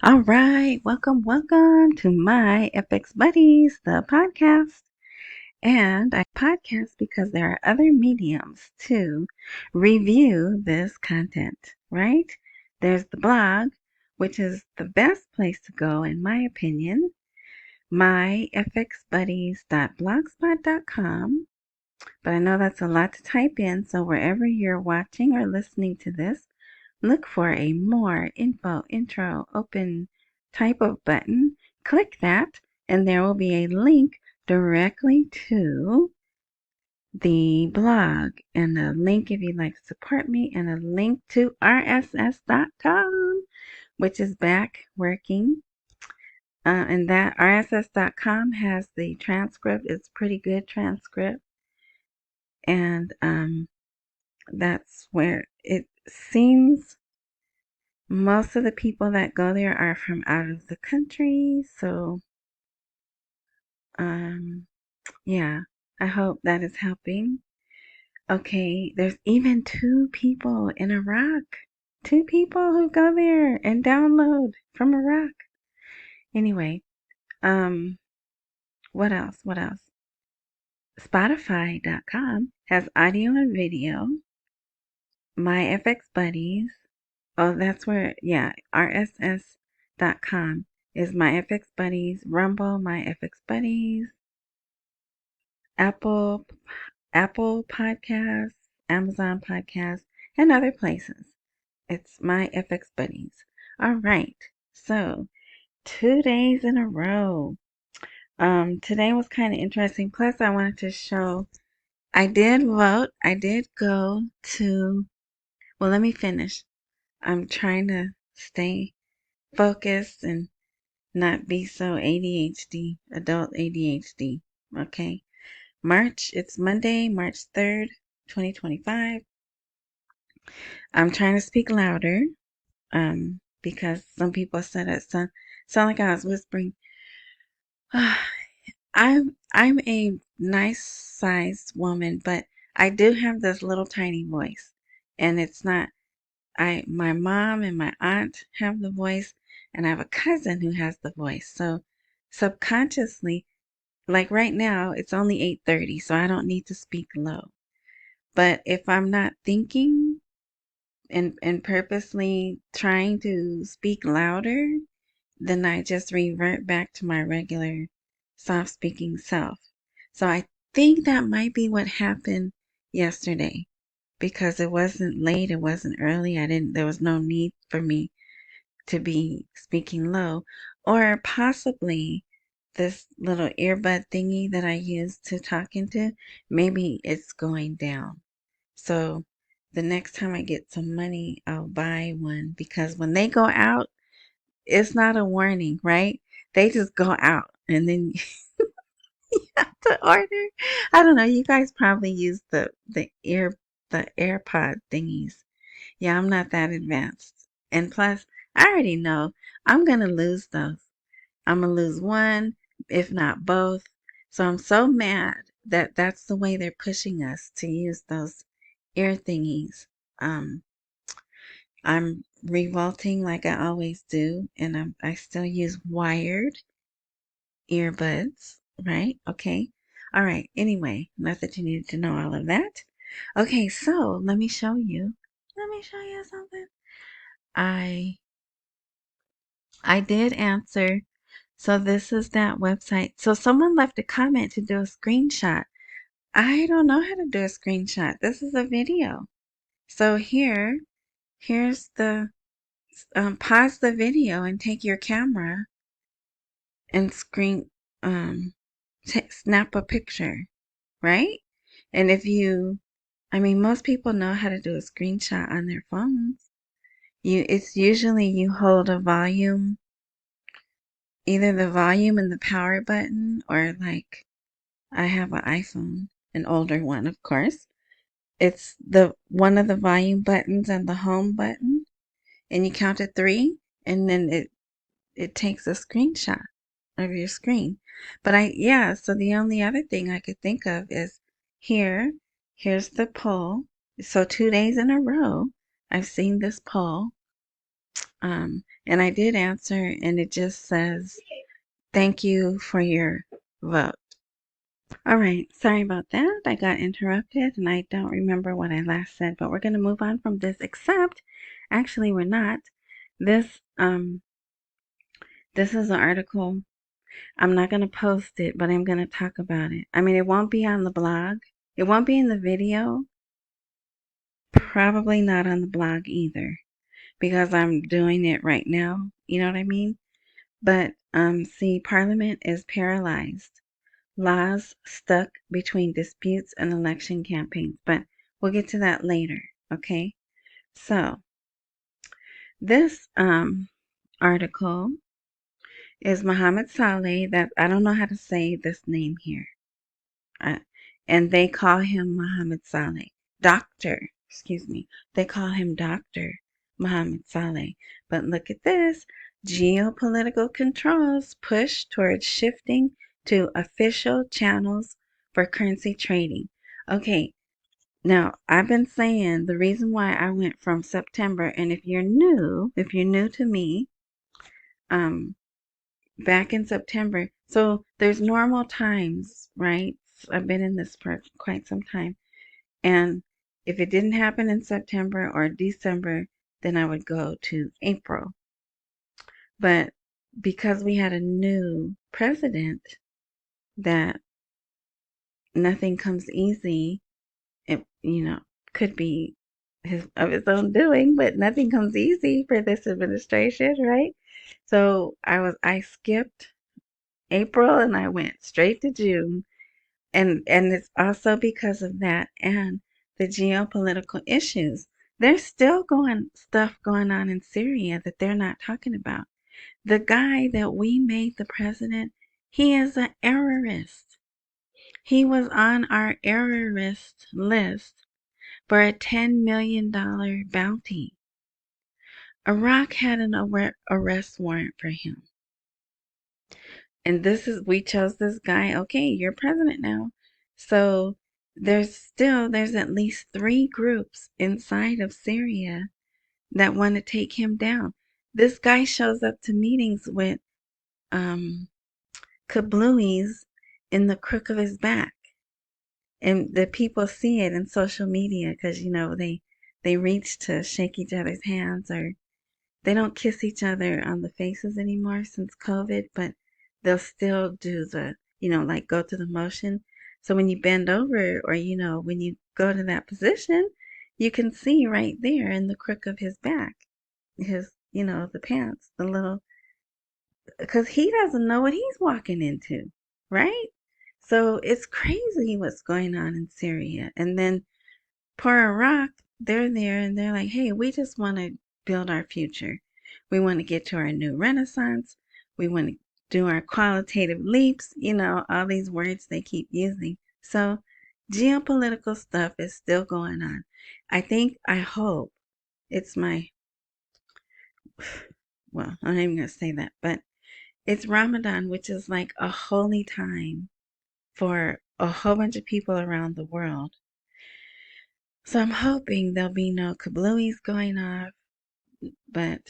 All right, welcome to my FX Buddies, the podcast. And I podcast because there are other mediums to review this content, right? There's the blog, which is the best place to go, in my opinion, myfxbuddies.blogspot.com. But I know that's a lot to type in, so wherever you're watching or listening to this, look for a more info, intro, open type of button. Click that, and there will be a link directly to the blog, and a link if you'd like to support me, and a link to rss.com, which is back working. And that rss.com has the transcript. It's pretty good transcript. And that's where it seems most of the people that go there are from out of the country. So, yeah, I hope that is helping. Okay, there's even 2 people in Iraq. 2 people who go there and download from Iraq. Anyway, what else? Spotify.com has audio and video. My FX Buddies. Oh, that's where, yeah, rss.com is My FX Buddies. Rumble, My FX Buddies. Apple Podcasts, Amazon Podcasts, and other places. It's My FX Buddies. All right. So 2 days in a row. Today was kind of interesting. Plus, I wanted to show. I did vote. I did go to. Well, let me finish. I'm trying to stay focused and not be so ADHD, adult ADHD. Okay. It's Monday, March 3rd, 2025. I'm trying to speak louder, because some people said it sound like I was whispering. I'm a nice sized woman, but I do have this little tiny voice. And it's not my mom and my aunt have the voice, and I have a cousin who has the voice. So subconsciously, like right now, it's only 8:30, so I don't need to speak low. But if I'm not thinking and purposely trying to speak louder, then I just revert back to my regular soft speaking self. So I think that might be what happened yesterday, because it wasn't late, it wasn't early. There was no need for me to be speaking low, or possibly this little earbud thingy that I use to talk into, maybe it's going down. So the next time I get some money, I'll buy one, because when they go out, it's not a warning, right? They just go out, and then you have to order. I don't know. You guys probably use the AirPod thingies. Yeah, I'm not that advanced. And plus, I already know I'm gonna lose those. I'm gonna lose one, if not both. So I'm so mad that that's the way they're pushing us to use those ear thingies. Um, I'm revolting like I always do, and I still use wired earbuds, right? Okay. All right. Anyway, not that you needed to know all of that. Okay, so let me show you. Let me show you something. I I did answer. So this is that website. So someone left a comment to do a screenshot. I don't know how to do a screenshot. This is a video. So here's the pause the video and take your camera and snap a picture, right? And most people know how to do a screenshot on their phones. It's usually you hold a volume, either the volume and the power button, or like I have an iPhone, an older one, of course. It's the one of the volume buttons and the home button, and you count to 3, and then it takes a screenshot of your screen. So the only other thing I could think of is here's the poll. So 2 days in a row, I've seen this poll. And I did answer, and it just says, thank you for your vote. All right, sorry about that. I got interrupted, and I don't remember what I last said, but we're going to move on from this, except, actually, we're not. This, this is an article. I'm not going to post it, but I'm going to talk about it. I mean, it won't be on the blog. It won't be in the video. Probably not on the blog either, because I'm doing it right now. You know what I mean? But, see, Parliament is paralyzed. Laws stuck between disputes and election campaigns. But we'll get to that later, okay? So, this article is Muhammad Saleh. That I don't know how to say this name here. And they call him Muhammad Saleh. Doctor, excuse me. They call him Dr. Muhammad Saleh. But look at this. Geopolitical controls push towards shifting to official channels for currency trading. Okay, now I've been saying the reason why I went from September, and if you're new to me, back in September, so there's normal times, right? I've been in this for quite some time. And if it didn't happen in September or December, then I would go to April. But because we had a new president, that nothing comes easy, it, could be of his own doing, but nothing comes easy for this administration, right? So I skipped April and I went straight to June. And it's also because of that and the geopolitical issues. There's still stuff going on in Syria that they're not talking about. The guy that we made the president, he is an terrorist. He was on our terrorist list for a $10 million bounty. Iraq had an arrest warrant for him. And we chose this guy. Okay, you're president now. So there's at least 3 groups inside of Syria that want to take him down. This guy shows up to meetings with kablooies in the crook of his back. And the people see it in social media because, they reach to shake each other's hands, or they don't kiss each other on the faces anymore since COVID, but they'll still do like go through the motion. So when you bend over, or, when you go to that position, you can see right there in the crook of his back, the pants, because he doesn't know what he's walking into, right? So it's crazy what's going on in Syria. And then poor Iraq, they're there and they're like, hey, we just want to build our future. We want to get to our new renaissance. We want to do our qualitative leaps, all these words they keep using. So geopolitical stuff is still going on. I hope it's well, I'm not even going to say that, but it's Ramadan, which is like a holy time for a whole bunch of people around the world. So I'm hoping there'll be no kablooies going off, but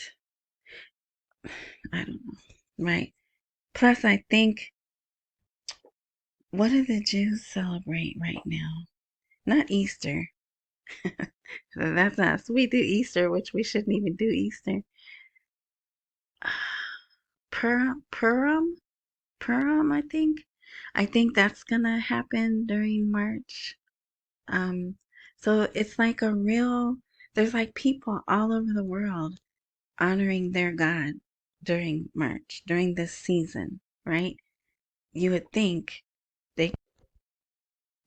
I don't know, right? Plus, I think, what do the Jews celebrate right now? Not Easter. That's us. We do Easter, which we shouldn't even do Easter. Purim, I think. I think that's gonna happen during March. So it's like there's like people all over the world honoring their God during March, during this season, right? You would think they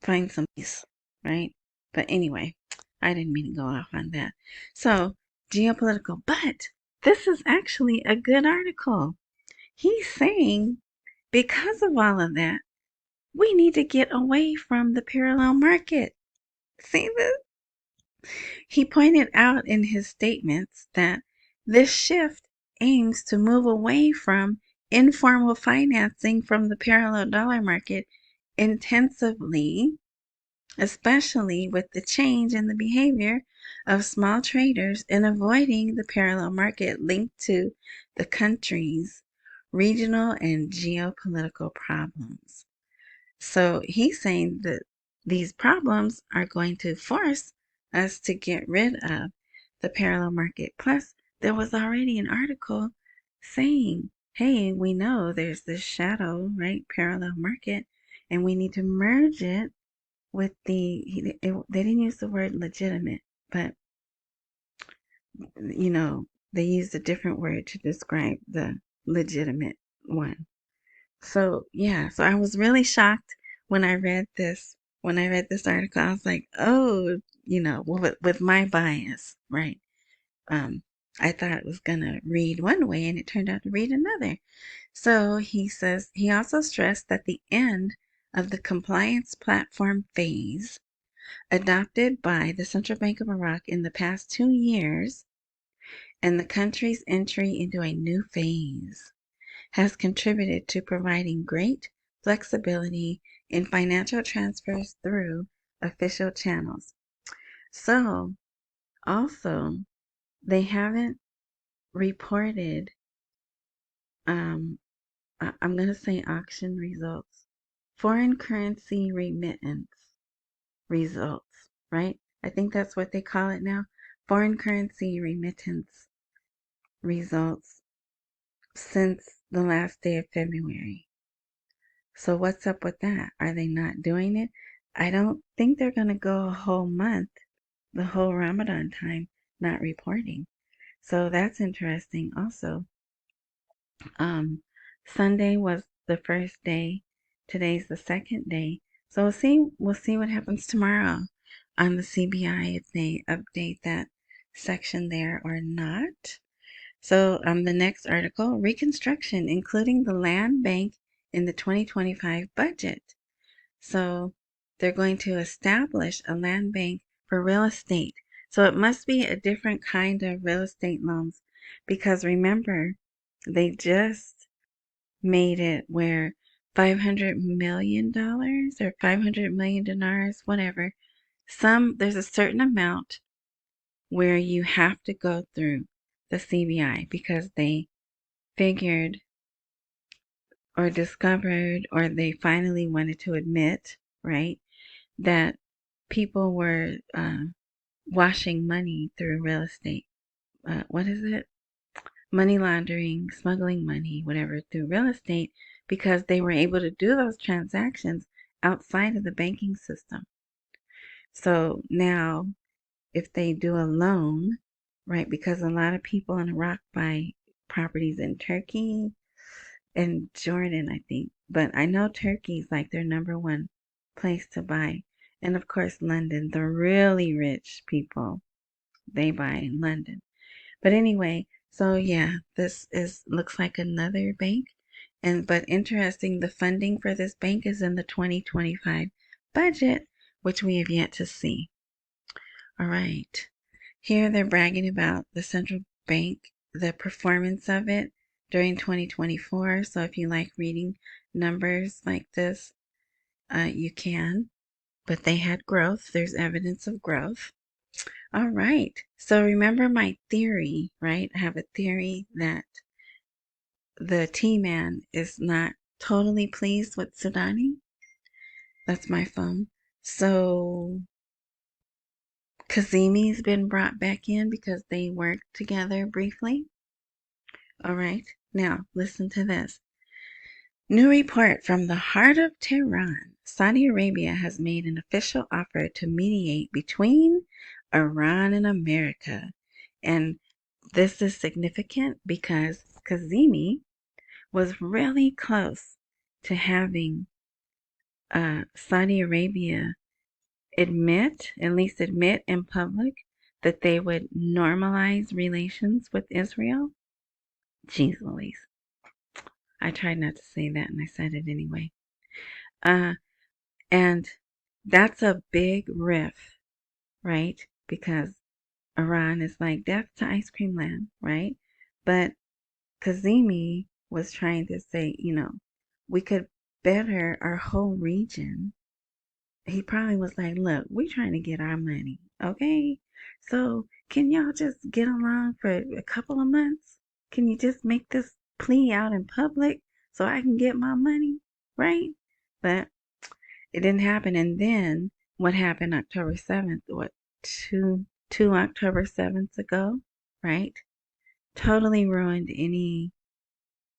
find some peace, right? But anyway, I didn't mean to go off on that. So, geopolitical, but this is actually a good article. He's saying because of all of that, we need to get away from the parallel market. See this? He pointed out in his statements that this shift aims to move away from informal financing from the parallel dollar market intensively especially with the change in the behavior of small traders in avoiding the parallel market linked to the country's regional and geopolitical problems. So he's saying that these problems are going to force us to get rid of the parallel market. Plus, there was already an article saying, hey, we know there's this shadow, right, parallel market, and we need to merge it with they didn't use the word legitimate, but, they used a different word to describe the legitimate one. So yeah, so I was really shocked when I read this. When I read this article, I was like, oh, with my bias, right? Um, I thought it was gonna read one way, and it turned out to read another. So he says he also stressed that the end of the compliance platform phase adopted by the Central Bank of Iraq in the past 2 years and the country's entry into a new phase has contributed to providing great flexibility in financial transfers through official channels. So, also, they haven't reported, I'm going to say auction results, foreign currency remittance results, right? I think that's what they call it now. Foreign currency remittance results since the last day of February. So what's up with that? Are they not doing it? I don't think they're going to go a whole month, the whole Ramadan time, not reporting. So that's interesting also. Sunday was the first day. Today's the second day. So we'll see what happens tomorrow on the CBI if they update that section there or not. So the next article, reconstruction, including the land bank in the 2025 budget. So they're going to establish a land bank for real estate. So it must be a different kind of real estate loans because remember, they just made it where $500 million or 500 million dinars, whatever. There's a certain amount where you have to go through the CBI because they figured or discovered or they finally wanted to admit, right, that people were washing money through real estate. What is it? Money laundering, smuggling money, whatever, through real estate because they were able to do those transactions outside of the banking system. So now, if they do a loan, right, because a lot of people in Iraq buy properties in Turkey and Jordan, I think. But I know Turkey's like their number one place to buy. And of course, London, the really rich people, they buy in London. But anyway, so yeah, this looks like another bank. But interesting, the funding for this bank is in the 2025 budget, which we have yet to see. All right. Here they're bragging about the central bank, the performance of it during 2024. So if you like reading numbers like this, you can. But they had growth. There's evidence of growth. All right. So remember my theory, right? I have a theory that the T-Man is not totally pleased with Sudani. That's my phone. So Kazemi's been brought back in because they worked together briefly. All right. Now, listen to this. New report from the heart of Tehran. Saudi Arabia has made an official offer to mediate between Iran and America. And this is significant because Kazemi was really close to having Saudi Arabia at least admit in public, that they would normalize relations with Israel. Jeez Louise. I tried not to say that and I said it anyway. And that's a big riff, right? Because Iran is like death to ice cream land, right? But Kazemi was trying to say, we could better our whole region he probably was like, look, we trying to get our money, okay? So can y'all just get along for a couple of months? Can you just make this plea out in public so I can get my money, right? But it didn't happen. And then what happened October 7th, what, two October 7th ago, right? Totally ruined any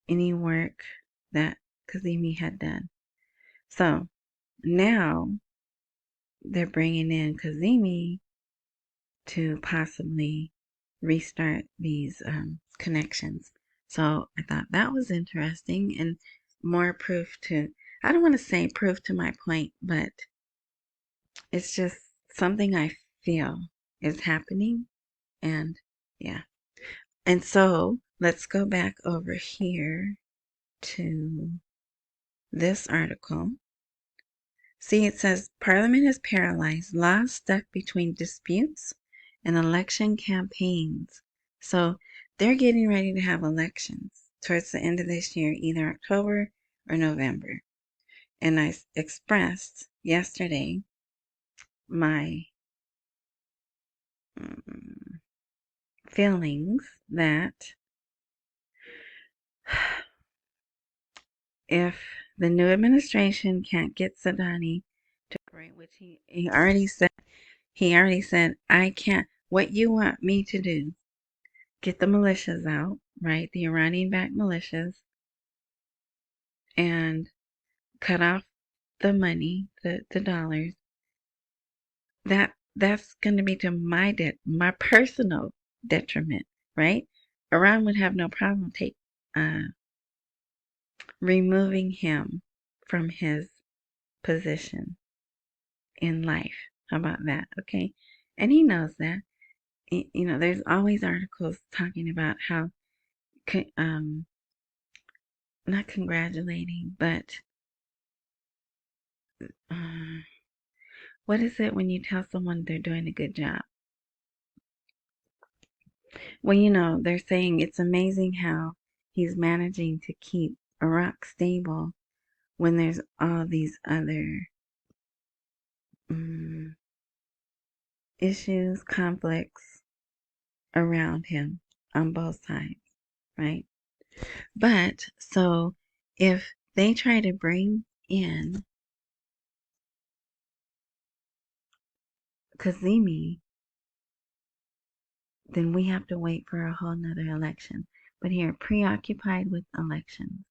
work that Kazemi had done. So now they're bringing in Kazemi to possibly restart these connections. So I thought that was interesting and more proof to, I don't want to say proof to my point, but it's just something I feel is happening. And yeah. And so let's go back over here to this article. See, it says Parliament is paralyzed, laws stuck between disputes and election campaigns. So they're getting ready to have elections towards the end of this year, either October or November. And I expressed yesterday my feelings that if the new administration can't get Sadani to cooperate, which he already said, I can't, what you want me to do, get the militias out, right? The Iranian-backed militias, and cut off the money, the dollars. That's going to be to my personal detriment, right? Iran would have no problem removing him from his position in life. How about that? Okay, and he knows that. There's always articles talking about how, not congratulating, but uh, what is it when you tell someone they're doing a good job? Well, they're saying it's amazing how he's managing to keep Iraq stable when there's all these other issues, conflicts around him on both sides, right? But so if they try to bring in Kazemi, then we have to wait for a whole nother election. But here, preoccupied with elections.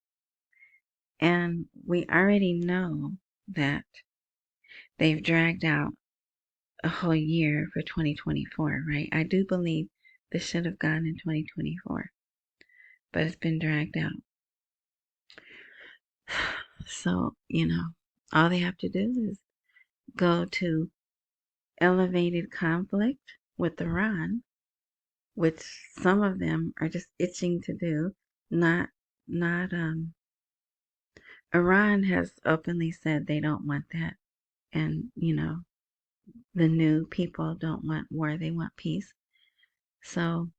And we already know that they've dragged out a whole year for 2024, right? I do believe this should have gone in 2024, but it's been dragged out. So, all they have to do is go to elevated conflict with Iran, which some of them are just itching to do. Not Iran has openly said they don't want that. And, the new people don't want war, they want peace. So,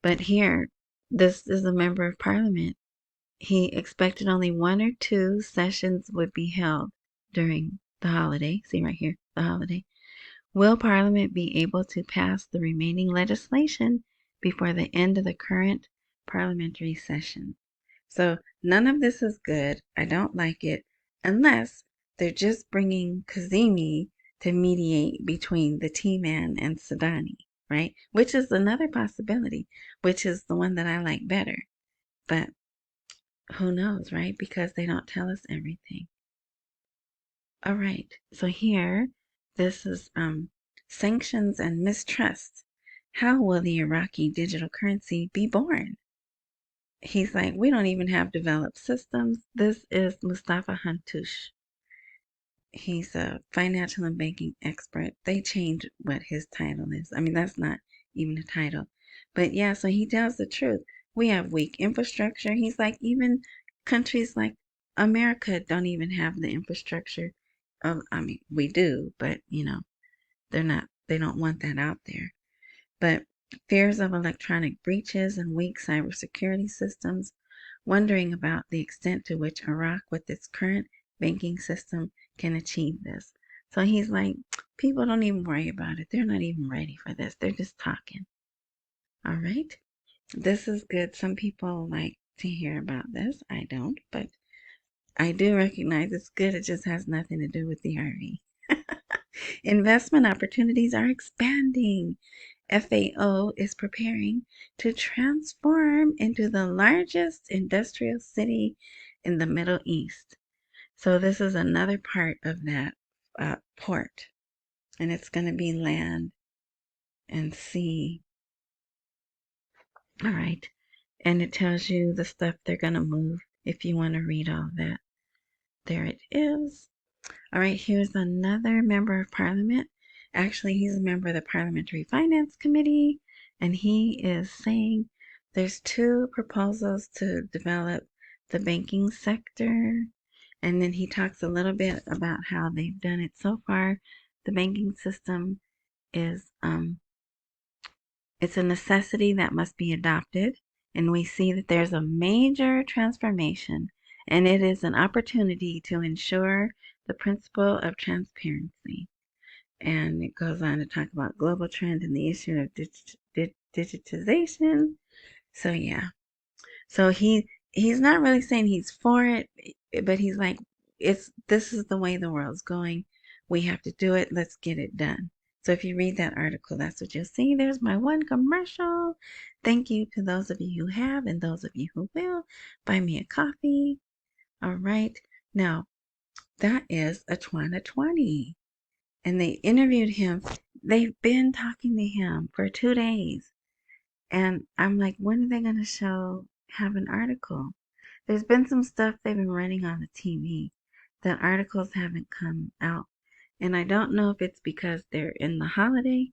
but here, this is a member of parliament. He expected only one or two sessions would be held during the holiday. See right here, the holiday. Will Parliament be able to pass the remaining legislation before the end of the current parliamentary session? So none of this is good. I don't like it unless they're just bringing Kazemi to mediate between the T-Man and Sadani, right? Which is another possibility, which is the one that I like better. But who knows, right? Because they don't tell us everything. All right. So here, this is sanctions and mistrust. How will the Iraqi digital currency be born? He's like, we don't even have developed systems. This is Mustafa Hantoush. He's a financial and banking expert. They changed what his title is. I mean, that's not even a title. But yeah, so he tells the truth. We have weak infrastructure. He's like, even countries like America don't even have the infrastructure. I mean, we do, but they don't want that out there. But fears of electronic breaches and weak cybersecurity systems, wondering about the extent to which Iraq, with its current banking system, can achieve this. So he's like, people don't even worry about it. They're not even ready for this. They're just talking. All right. This is good. Some people like to hear about this. I don't, but I do recognize it's good. It just has nothing to do with the RV. Investment opportunities are expanding. FAO is preparing to transform into the largest industrial city in the Middle East. So this is another part of that port, and it's going to be land and sea. All right. And it tells you the stuff they're going to move if you want to read all that. There it is. All right, here's another member of parliament. Actually, he's a member of the Parliamentary Finance Committee, and he is saying there's two proposals to develop the banking sector. And then he talks a little bit about how they've done it so far. The banking system is it's a necessity that must be adopted, and we see that there's a major transformation, and it is an opportunity to ensure the principle of transparency. And it goes on to talk about global trend and the issue of digitization. So yeah, so he's not really saying he's for it, but he's like, this is the way the world's going. We have to do it. Let's get it done. So if you read that article, that's what you'll see. There's my one commercial. Thank you to those of you who have and those of you who will buy me a coffee. All right. Now, that is a 2020. And they interviewed him. They've been talking to him for 2 days. And I'm like, when are they going to have an article? There's been some stuff they've been running on the TV. The articles haven't come out. And I don't know if it's because they're in the holiday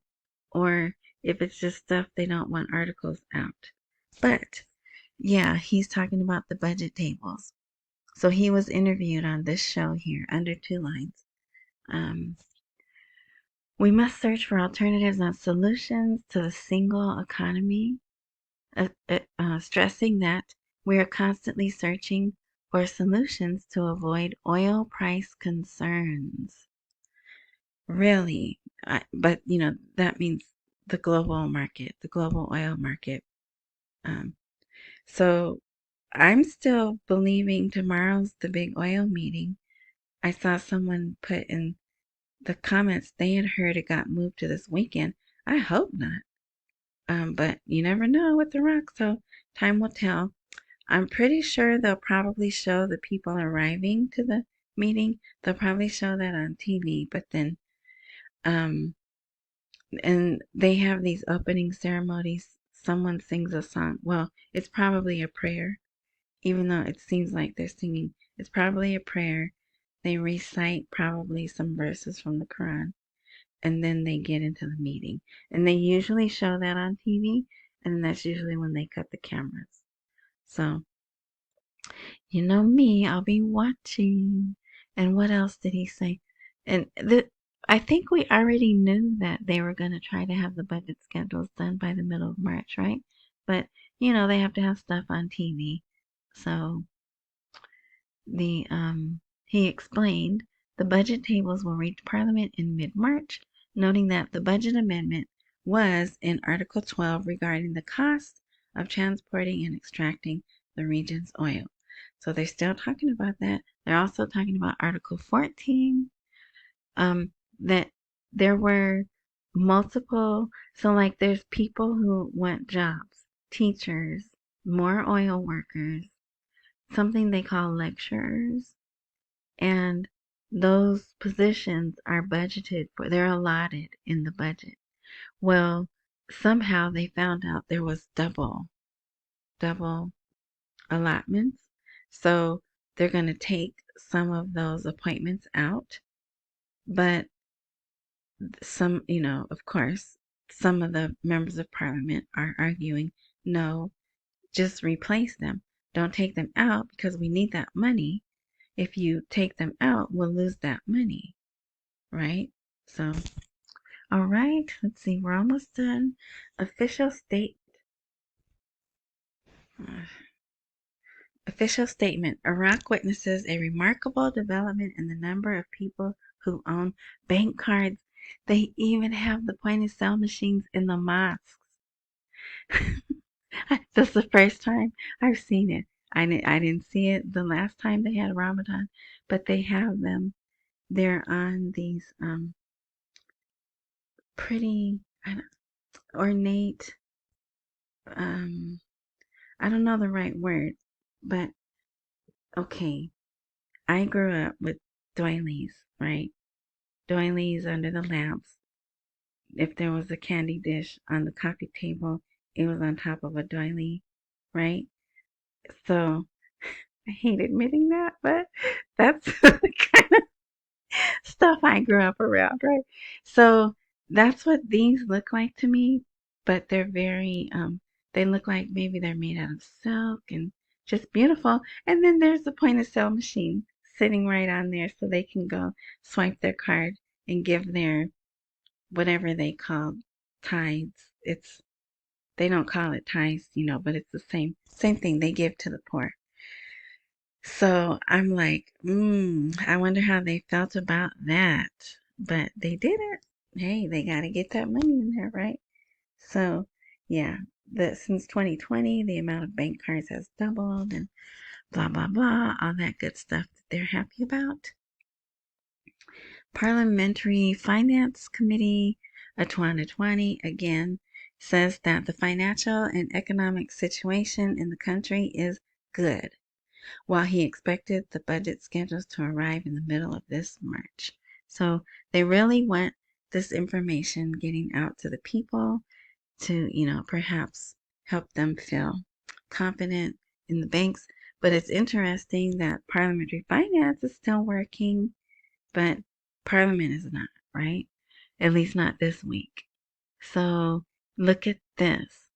or if it's just stuff they don't want articles out. But yeah, he's talking about the budget tables. So he was interviewed on this show here under 2 lines. We must search for alternatives and solutions to the single economy, stressing that we are constantly searching for solutions to avoid oil price concerns. Really, but that means the global market, the global oil market. So I'm still believing tomorrow's the big oil meeting. I saw someone put in the comments they had heard it got moved to this weekend. I hope not. But you never know with The Rock, so time will tell. I'm pretty sure they'll probably show the people arriving to the meeting. They'll probably show that on TV, but then, and they have these opening ceremonies. Someone sings a song. Well, it's probably a prayer, even though it seems like they're singing. It's probably a prayer. They recite probably some verses from the Quran, and then they get into the meeting. And they usually show that on TV, and that's usually when they cut the cameras. So, you know me, I'll be watching. And what else did he say? And I think we already knew that they were going to try to have the budget schedules done by the middle of March, right? But, they have to have stuff on TV. So, the he explained the budget tables will reach Parliament in mid-March, noting that the budget amendment was in Article 12 regarding the cost of transporting and extracting the region's oil. So they're still talking about that. They're also talking about Article 14, that there were multiple, so like there's people who want jobs, teachers, more oil workers, something they call lecturers, and those positions are budgeted for, they're allotted in the budget. Well, somehow they found out there was double allotments. So they're going to take some of those appointments out. But some, of course, some of the members of parliament are arguing, no, just replace them. Don't take them out because we need that money. If you take them out, we'll lose that money, right? So, all right, let's see, we're almost done. Official state. Official statement. Iraq witnesses a remarkable development in the number of people who own bank cards. They even have the point of sale machines in the mosques. That's the first time I've seen it. I didn't see it the last time they had Ramadan, but they have them. They're on these pretty ornate, um I don't know the right word, but okay. I grew up with doilies, right? Doilies under the lamps. If there was a candy dish on the coffee table, it was on top of a doily, right? So I hate admitting that, but that's the kind of stuff I grew up around, right? So that's what these look like to me, but they're very, they look like maybe they're made out of silk and just beautiful. And then there's the point of sale machine sitting right on there so they can go swipe their card and give their whatever they call tithes. They don't call it tithes, but it's the same thing they give to the poor. So I'm like, I wonder how they felt about that. But they didn't. Hey, they got to get that money in there, right? So, yeah, since 2020, the amount of bank cards has doubled and blah, blah, blah, all that good stuff that they're happy about. Parliamentary Finance Committee of 2020 again says that the financial and economic situation in the country is good, while he expected the budget schedules to arrive in the middle of this March. So they really want this information getting out to the people to, perhaps help them feel confident in the banks. But it's interesting that parliamentary finance is still working, but Parliament is not, right? At least not this week. So look at this.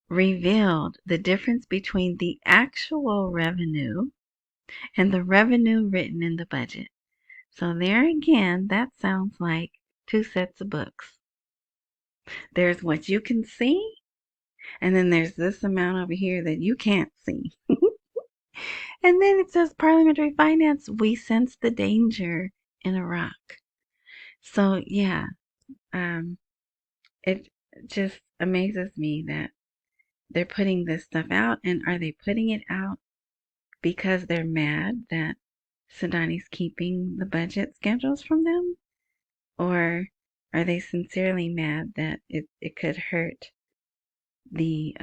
Revealed the difference between the actual revenue and the revenue written in the budget. So there again, that sounds like two sets of books. There's what you can see, and then there's this amount over here that you can't see. And then it says parliamentary finance, we sense the danger in Iraq. So yeah, it just amazes me that they're putting this stuff out. And are they putting it out because they're mad that Sudani's keeping the budget schedules from them? Or are they sincerely mad that it could hurt the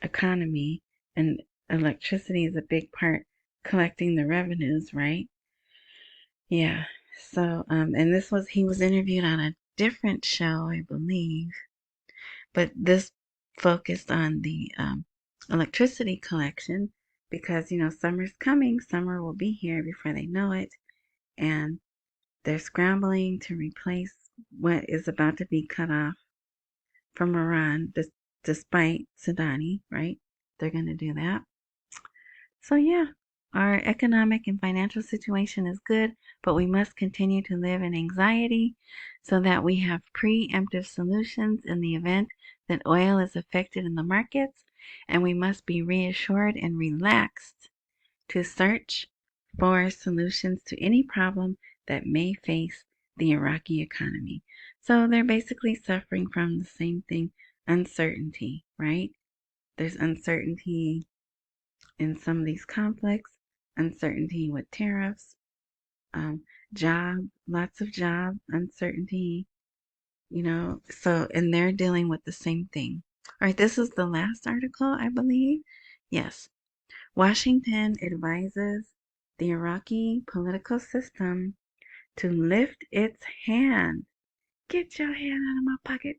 economy? And electricity is a big part collecting the revenues, right? Yeah. So, and he was interviewed on a different show, I believe, but this focused on the electricity collection because, summer's coming. Summer will be here before they know it. And they're scrambling to replace what is about to be cut off from Iran, despite Sudani, right? They're going to do that. So, yeah, our economic and financial situation is good, but we must continue to live in anxiety so that we have preemptive solutions in the event that oil is affected in the markets, and we must be reassured and relaxed to search for solutions to any problem that may face the Iraqi economy. So they're basically suffering from the same thing, uncertainty, right? There's uncertainty in some of these conflicts, uncertainty with tariffs, lots of job uncertainty, and they're dealing with the same thing. All right, this is the last article, I believe. Yes. Washington advises the Iraqi political system to lift its hand. Get your hand out of my pocket.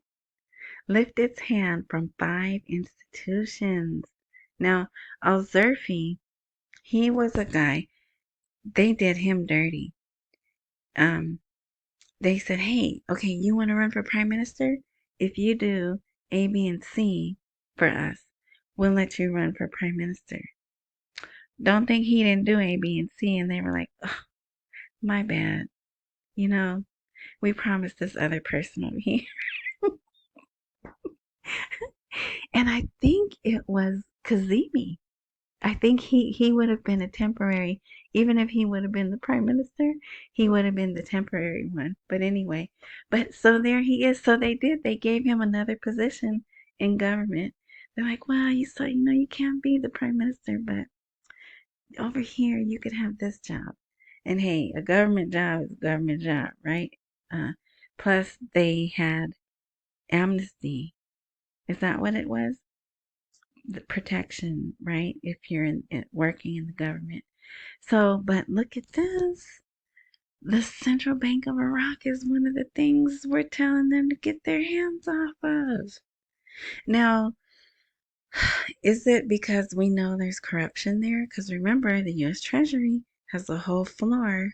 Lift its hand from 5 institutions. Now, al-Zurfi, he was a guy, they did him dirty. They said, hey, okay, you want to run for prime minister? If you do A, B, and C for us, we'll let you run for prime minister. Don't think he didn't do A, B, and C, and they were like, oh, my bad. We promised this other person over here. And I think it was Kazemi I think he would have been a temporary, even if he would have been the prime minister, he would have been the temporary one. But anyway, but so there he is. So they gave him another position in government. They're like, well, you can't be the prime minister, but over here you could have this job. And hey, a government job is a government job, right? Uh, Plus they had amnesty. Is that what it was? The protection, right? If you're working in the government. So, but look at this. The Central Bank of Iraq is one of the things we're telling them to get their hands off of. Now, is it because we know there's corruption there? Because remember, the U.S. Treasury has a whole floor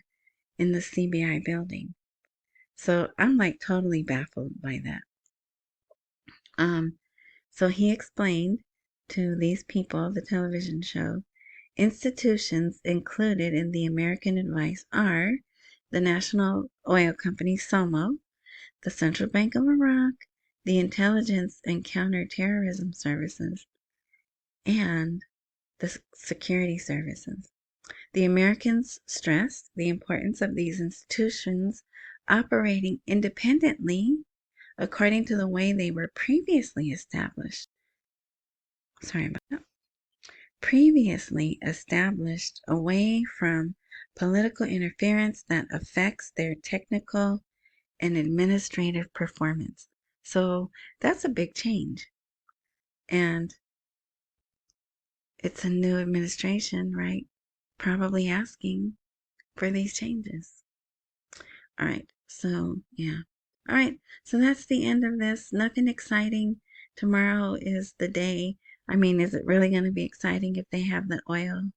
in the CBI building. So I'm like totally baffled by that. So he explained to these people, the television show, institutions included in the American advice are the National Oil Company, SOMO, the Central Bank of Iraq, the Intelligence and Counterterrorism Services, and the Security Services. The Americans stressed the importance of these institutions operating independently according to the way they were previously established. Sorry about that. Previously established away from political interference that affects their technical and administrative performance. So that's a big change. And it's a new administration, right? Probably asking for these changes. All right. So, yeah. All right. So that's the end of this. Nothing exciting. Tomorrow is the day. I mean, is it really going to be exciting if they have the oil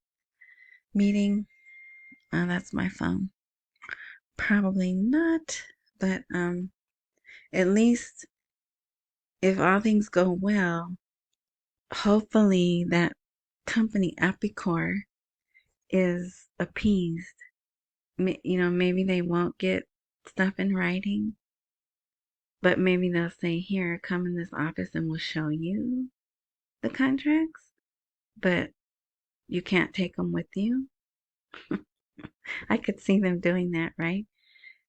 meeting? That's my phone. Probably not. But at least if all things go well, hopefully that company Epicor is appeased. Maybe they won't get stuff in writing, but maybe they'll say, here, come in this office and we'll show you the contracts, but you can't take them with you. I could see them doing that, right?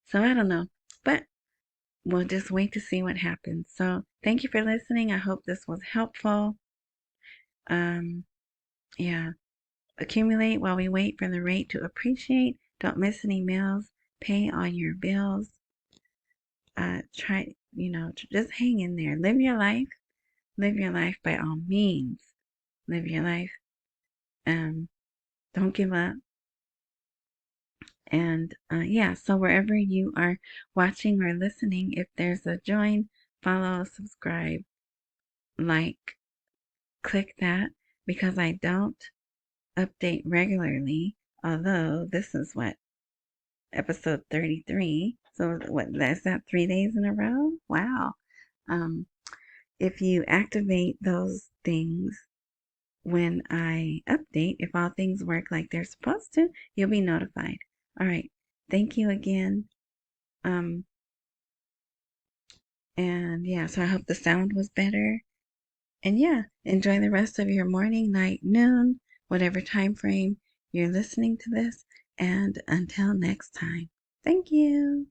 So I don't know, but we'll just wait to see what happens. So thank you for listening. I hope this was helpful. Yeah. Accumulate while we wait for the rate to appreciate. Don't miss any meals. Pay all your bills. Just hang in there. Live your life. Live your life by all means. Live your life. Don't give up. And yeah, so wherever you are watching or listening, if there's a join, follow, subscribe, like, click that, because I don't update regularly. Although this is episode 33. So what is that, 3 days in a row? Wow. If you activate those things when I update, if all things work like they're supposed to, you'll be notified. All right. Thank you again. And yeah, so I hope the sound was better. And yeah, enjoy the rest of your morning, night, noon, whatever time frame you're listening to this. And until next time, thank you.